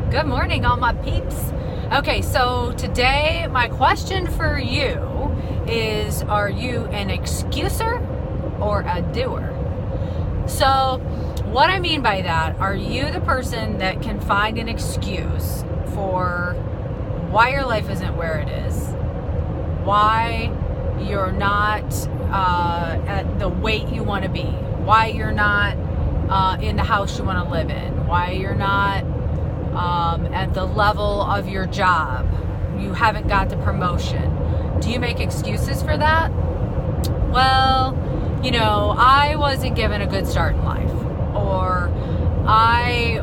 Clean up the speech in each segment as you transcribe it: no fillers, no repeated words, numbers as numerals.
Good morning, all my peeps. Okay, so today my question for you is, are you an excuser or a doer? So what I mean by that, are you the person that can find an excuse for why your life isn't where it is, why you're not at the weight you want to be, why you're not in the house you want to live in, why you're not at the level of your job, you haven't got the promotion? Do you make excuses for that? Well, I wasn't given a good start in life, or I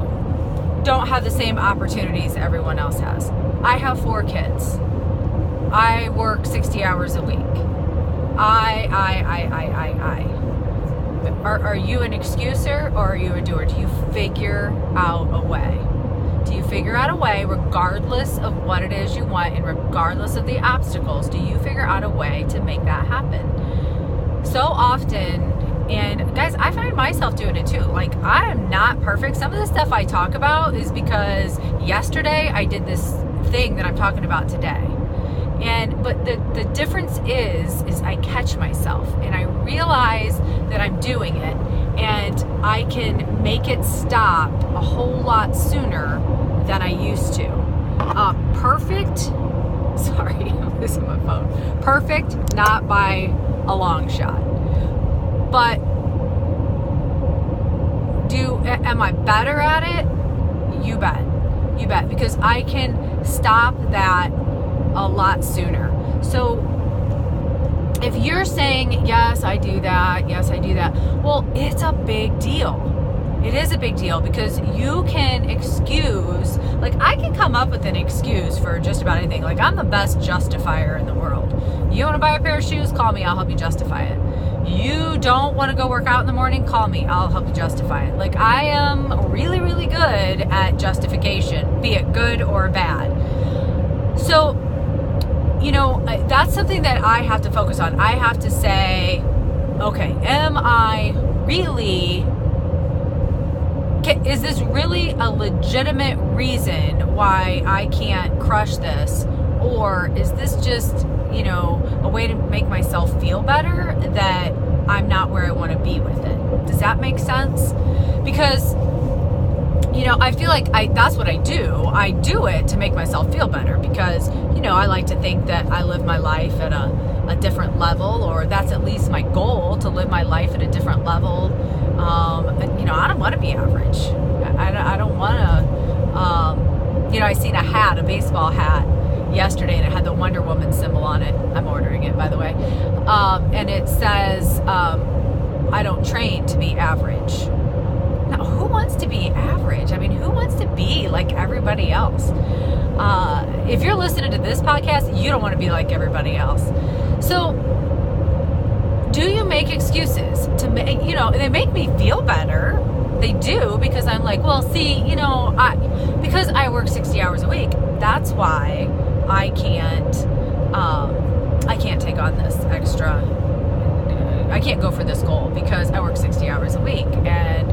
don't have the same opportunities everyone else has. I have 4 kids. I work 60 hours a week. Are you an excuser or are you a doer? Do you figure out a way? Do you figure out a way, regardless of what it is you want and regardless of the obstacles, do you figure out a way to make that happen? So often, and guys, I find myself doing it too. Like, I am not perfect. Some of the stuff I talk about is because yesterday I did this thing that I'm talking about today. But the difference is I catch myself and I realize that I'm doing it, and I can make it stop a whole lot sooner than I used to. Sorry, I'm losing my phone. Perfect, not by a long shot. But am I better at it? You bet, because I can stop that a lot sooner. So if you're saying, yes, I do that, well, it's a big deal. It is a big deal, because you can excuse, like, I can come up with an excuse for just about anything. Like, I'm the best justifier in the world. You want to buy a pair of shoes? Call me, I'll help you justify it. You don't want to go work out in the morning? Call me, I'll help you justify it. Like, I am really, really good at justification, be it good or bad. So, that's something that I have to focus on. I have to say, okay, is this really a legitimate reason why I can't crush this? Or is this just, a way to make myself feel better that I'm not where I want to be with it? Does that make sense? Because, I feel like that's what I do. I do it to make myself feel better because, I like to think that I live my life at a different level, or that's at least my goal, to live my life at a different level. I don't want to be average. I don't want to, I seen a baseball hat yesterday, and it had the Wonder Woman symbol on it. I'm ordering it, by the way. And it says, I don't train to be average. Now, who wants to be average? I mean, who wants to be like everybody else? If you're listening to this podcast, you don't want to be like everybody else. So, do you make excuses to make, they make me feel better. They do, because I'm like, well, see, because I work 60 hours a week, that's why I can't take on this extra. I can't go for this goal because I work 60 hours a week, and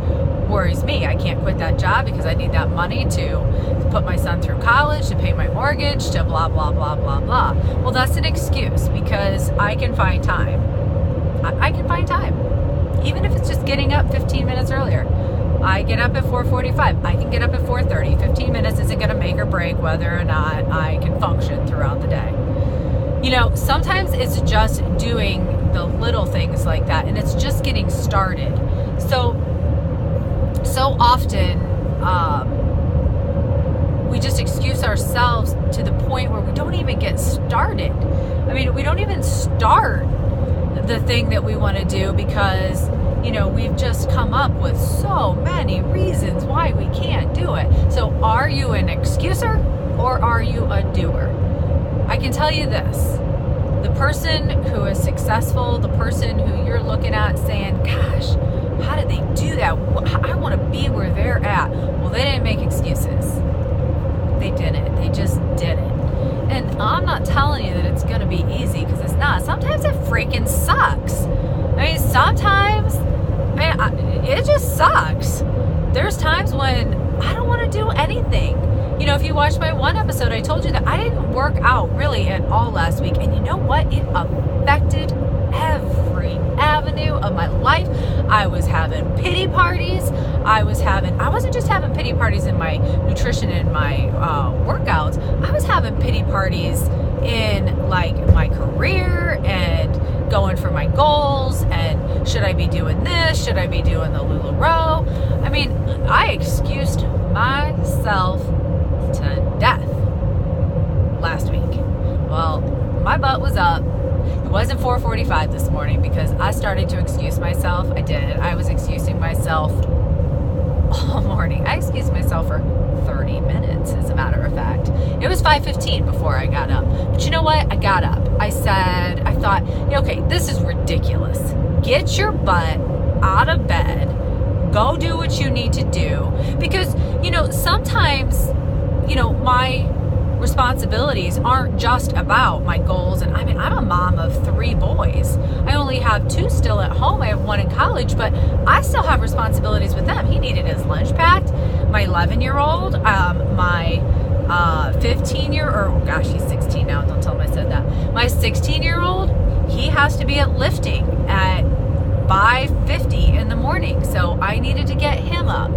worries me. I can't quit that job because I need that money to put my son through college, to pay my mortgage, to blah, blah, blah, blah, blah. Well, that's an excuse, because I can find time. I can find time. Even if it's just getting up 15 minutes earlier. I get up at 4:45. I can get up at 4:30. 15 minutes isn't going to make or break whether or not I can function throughout the day. Sometimes it's just doing the little things like that, and it's just getting started. So often, we just excuse ourselves to the point where we don't even get started. I mean, we don't even start the thing that we want to do because, we've just come up with so many reasons why we can't do it. So are you an excuser or are you a doer? I can tell you this. The person who is successful, the person who you're looking at saying, gosh, how did they do that? I want to be where they're at. Well, they didn't make excuses. They didn't. They just did it. And I'm not telling you that it's going to be easy, because it's not. Sometimes it freaking sucks. I mean, sometimes, it just sucks. There's times when I don't want to do anything. if you watched my one episode, I told you that I didn't work out really at all last week. And you know what? It affected every avenue of my life. I was having pity parties. I wasn't just having pity parties in my nutrition and my workouts. I was having pity parties in like my career and going for my goals, and should I be doing this? Should I be doing the LuLaRoe? I mean, I excused myself to death last week. Well, my butt was up. It wasn't 4:45 this morning because I started to excuse myself. I did. I was excusing myself all morning. I excused myself for 30 minutes, as a matter of fact. It was 5:15 before I got up. But you know what? I got up. I thought, okay, this is ridiculous. Get your butt out of bed. Go do what you need to do. Because, sometimes, my responsibilities aren't just about my goals. And I'm a mom of 3 boys. I only have 2 still at home. I have 1 in college, but I still have responsibilities with them. He needed his lunch packed. My 11-year-old, my 15-year-old, he's 16 now. Don't tell him I said that. My 16-year-old, he has to be at lifting at 5:50 in the morning. So I needed to get him up.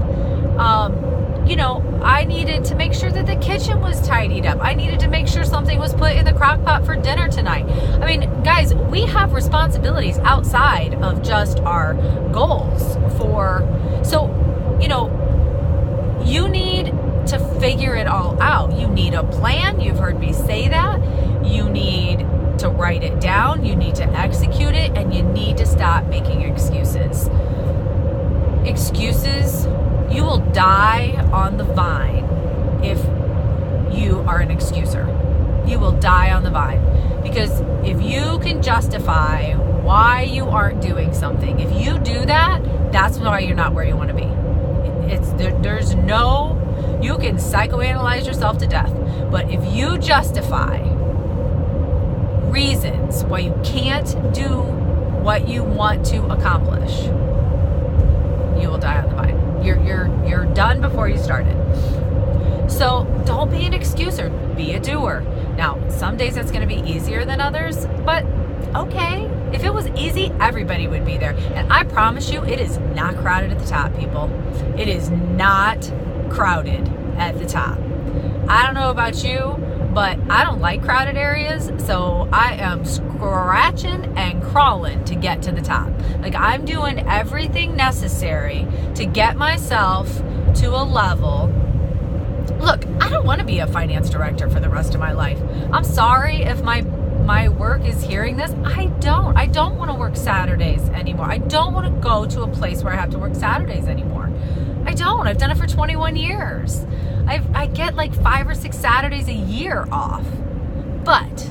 I needed to make sure that the kitchen was tidied up. I needed to make sure something was put in the crock pot for dinner tonight. I mean, guys, we have responsibilities outside of just our goals you need to figure it all out. You need a plan. You've heard me say that. You need to write it down. You need to execute it, and you need to stop making excuses. Excuses, you will die on the vine if you are an excuser. You will die on the vine. Because if you can justify why you aren't doing something, if you do that, that's why you're not where you want to be. You can psychoanalyze yourself to death, but if you justify reasons why you can't do what you want to accomplish, you will die on the vine. You're done before you started. So don't be an excuser, be a doer. Now, some days that's going to be easier than others, but okay. If it was easy, everybody would be there. And I promise you, it is not crowded at the top, people. It is not crowded at the top. I don't know about you, but I don't like crowded areas, so I am scratching and crawling to get to the top. Like, I'm doing everything necessary to get myself to a level. Look, I don't want to be a finance director for the rest of my life. I'm sorry if my work is hearing this. I don't want to work Saturdays anymore. I don't want to go to a place where I have to work Saturdays anymore. I've done it for 21 years. I get like 5 or 6 Saturdays a year off. But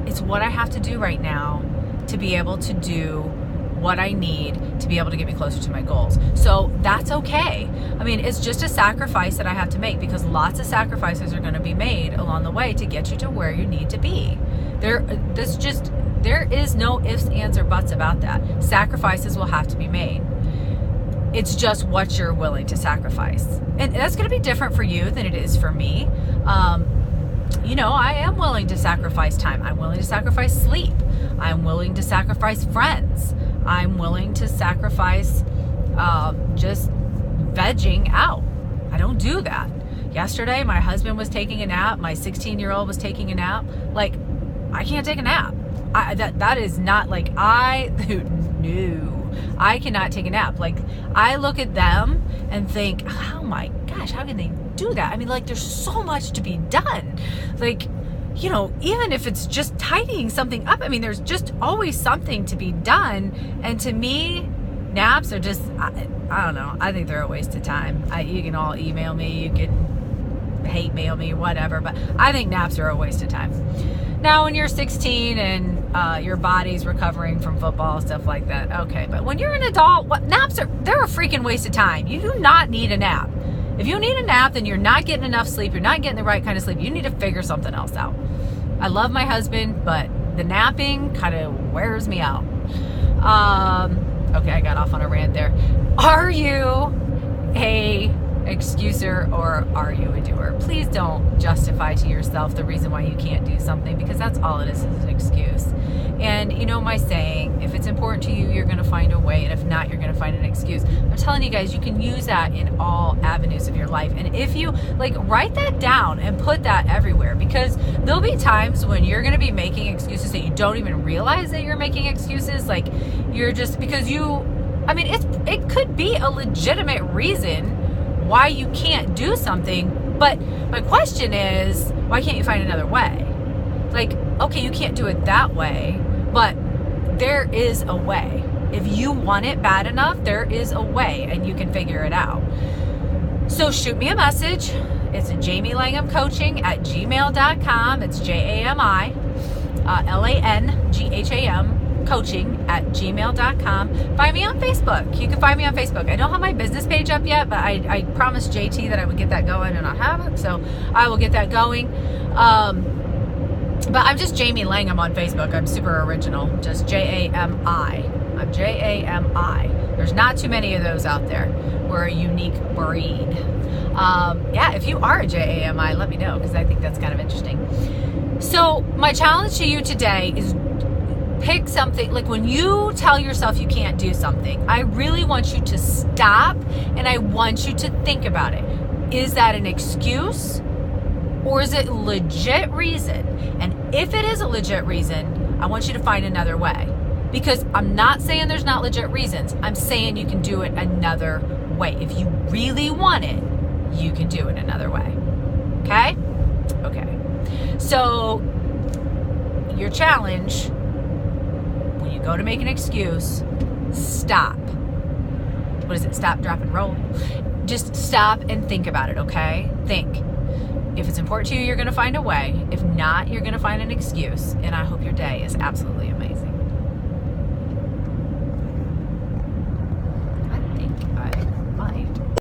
it's what I have to do right now to be able to do what I need to be able to get me closer to my goals. So that's okay. I mean, it's just a sacrifice that I have to make, because lots of sacrifices are going to be made along the way to get you to where you need to be. There is no ifs, ands, or buts about that. Sacrifices will have to be made. It's just what you're willing to sacrifice. And that's going to be different for you than it is for me. I am willing to sacrifice time. I'm willing to sacrifice sleep. I'm willing to sacrifice friends. I'm willing to sacrifice just vegging out. I don't do that. Yesterday, my husband was taking a nap. My 16-year-old was taking a nap. Like, I can't take a nap. That is not like no. I cannot take a nap. Like, I look at them and think, oh my gosh, how can they do that? I mean, like, there's so much to be done. Like, even if it's just tidying something up, I mean, there's just always something to be done. And to me, naps are just, I don't know. I think they're a waste of time. You can all email me. You can hate mail me, whatever. But I think naps are a waste of time. Now, when you're 16 and your body's recovering from football, stuff like that, okay. But when you're an adult, naps they're a freaking waste of time. You do not need a nap. If you need a nap, then you're not getting enough sleep. You're not getting the right kind of sleep. You need to figure something else out. I love my husband, but the napping kind of wears me out. Okay, I got off on a rant there. Are you a excuser or are you a doer? Please don't justify to yourself the reason why you can't do something, because that's all it is an excuse. And you know my saying, if it's important to you, you're going to find a way, and if not, you're going to find an excuse. I'm telling you guys, you can use that in all avenues of your life. And if you write that down and put that everywhere, because there'll be times when you're going to be making excuses that you don't even realize that you're making excuses. Like you're just, because it could be a legitimate reason why you can't do something, but my question is, why can't you find another way? Okay, you can't do it that way, but there is a way. If you want it bad enough, there is a way, and you can figure it out. So shoot me a message. It's JamiLanghamCoaching@gmail.com. It's JAMILANGHAM coaching@gmail.com. Find me on Facebook. You can find me on Facebook. I don't have my business page up yet, but I promised JT that I would get that going, and I haven't, so I will get that going. But I'm just Jamie Langham on Facebook. I'm super original. Just JAMI. I'm JAMI. There's not too many of those out there. We're a unique breed. If you are a JAMI, let me know, because I think that's kind of interesting. So my challenge to you today is pick something. Like when you tell yourself you can't do something, I really want you to stop and I want you to think about it. Is that an excuse or is it a legit reason? And if it is a legit reason, I want you to find another way. Because I'm not saying there's not legit reasons. I'm saying you can do it another way. If you really want it, you can do it another way. Okay? Okay. So your challenge, when you go to make an excuse, stop. What is it? Stop, drop, and roll. Just stop and think about it, okay? Think. If it's important to you, you're going to find a way. If not, you're going to find an excuse. And I hope your day is absolutely amazing.